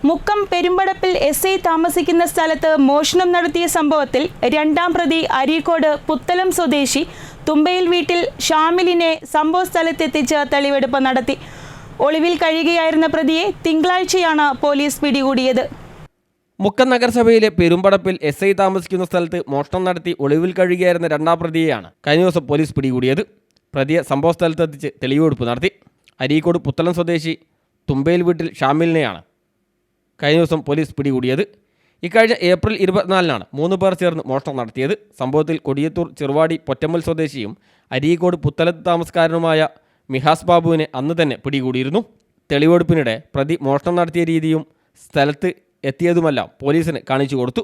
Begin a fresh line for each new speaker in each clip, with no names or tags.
മുക്കം പെരുമ്പടപ്പിൽ എസ്.ഐ താമസിക്കുന്ന സ്ഥലത്ത് മോഷണം നടത്തിയ സംഭവത്തിൽ രണ്ടാം പ്രതി അരീക്കോട് പുത്തലം സ്വദേശി തുമ്പയിൽ വീട്ടിൽ ഷാമിലിനെ സംഭവസ്ഥലത്തെത്തിച്ച് തെളിവെടുപ്പ് നടത്തി. ഒളിവിൽ കഴിയുകയായിരുന്ന പ്രതിയെ തിങ്കളാഴ്ചയാണ് പോലീസ് പിടികൂടിയത്.
മുക്കം നഗരസഭയിലെ പെരുമ്പടപ്പിൽ എസ്.ഐ താമസിക്കുന്ന സ്ഥലത്ത് മോഷണം നടത്തി ഒളിവിൽ കഴിയുകയായിരുന്ന രണ്ടാം പ്രതിയെയാണ് കഴിഞ്ഞ ദിവസം പോലീസ് പിടികൂടിയത്. പ്രതിയെ സംഭവസ്ഥലത്തെത്തിച്ച് തെളിവെടുപ്പ് നടത്തി. അരീക്കോട് പുത്തലം സ്വദേശി തുമ്പയിൽ വീട്ടിൽ ഷാമിലിനെയാണ് കഴിഞ്ഞ ദിവസം പോലീസ് പിടികൂടിയത്. ഇക്കഴിഞ്ഞ ഏപ്രിൽ 24-നാണ് 3 പേർ ചേർന്ന് മോഷണം നടത്തിയത്. സംഭവത്തിൽ കൊടിയത്തൂർ ചെറുവാടി പൊറ്റമ്മൽ സ്വദേശിയും അരീക്കോട് പുത്തലത്ത് താമസക്കാരനുമായ മിഹാസ് ബാബുവിനെ അന്ന് തന്നെ പിടികൂടിയിരുന്നു. തെളിവെടുപ്പിനിടെ പ്രതി മോഷണം നടത്തിയ രീതിയും സ്ഥലത്ത് എത്തിയതുമെല്ലാം പോലീസിന് കാണിച്ചു കൊടുത്തു.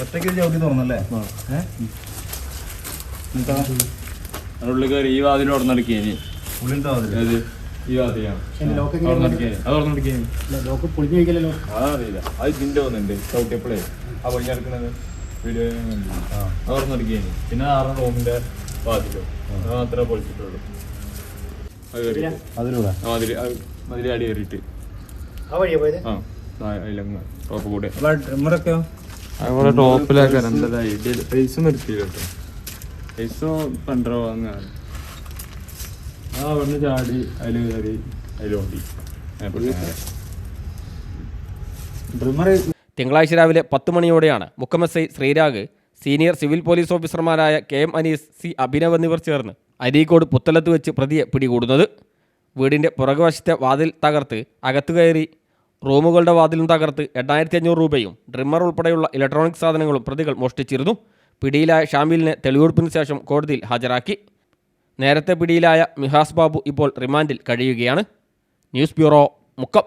ഒറ്റയ്ക്ക് ചവിട്ടി തുറന്നല്ലേ?
ഈ വാതിൽ തുറന്നെടുക്കേനി. ഈ വാതിലാണ് അതറിയില്ല. അത് ഇതിന്റെ വന്നിട്ടുണ്ട് ചവിട്ടിയപ്പോഴേ ആ പൊളിഞ്ഞെടുക്കുന്നത് വീഡിയോ അത് തുറന്നെടുക്കേനി. പിന്നെ 6 റൂമിന്റെ വാതിലോ അത് മാത്രമേ പൊളിച്ചിട്ടുള്ളൂ. അത് കയറിയിട്ട് മതിലടി കയറിയിട്ട് ടോപ്പ് കൂടെ അവിടെ ടോപ്പിലാക്കാൻ എന്തതായി പൈസ നിർത്തിയില്ല കേട്ടോ. പൈസ പണ്ടോ അങ്ങനെ അവിടുന്ന് ചാടി അതിൽ കയറി അതിലോണ്ടി.
തിങ്കളാഴ്ച രാവിലെ 10 മണിയോടെയാണ് Mukkam SI Sreerag, senior civil police ഓഫീസർമാരായ KM അനീസ്, C അഭിനവ് എന്നിവർ ചേർന്ന് അരീക്കോട് പുത്തലത്ത് വെച്ച് പ്രതിയെ പിടികൂടുന്നത്. വീടിൻ്റെ പുറകുവശത്തെ വാതിൽ തകർത്ത് അകത്തു കയറി റൂമുകളുടെ വാതിലും തകർത്ത് 8500 രൂപയും ഡ്രിമ്മർ ഉൾപ്പെടെയുള്ള ഇലക്ട്രോണിക് സാധനങ്ങളും പ്രതികൾ മോഷ്ടിച്ചിരുന്നു. പിടിയിലായ ഷാമിലിനെ തെളിവെടുപ്പിന് ശേഷം കോടതിയിൽ ഹാജരാക്കി. നേരത്തെ പിടിയിലായ മിഹാസ് ബാബു ഇപ്പോൾ റിമാൻഡിൽ കഴിയുകയാണ്. News bureau, Mukkam.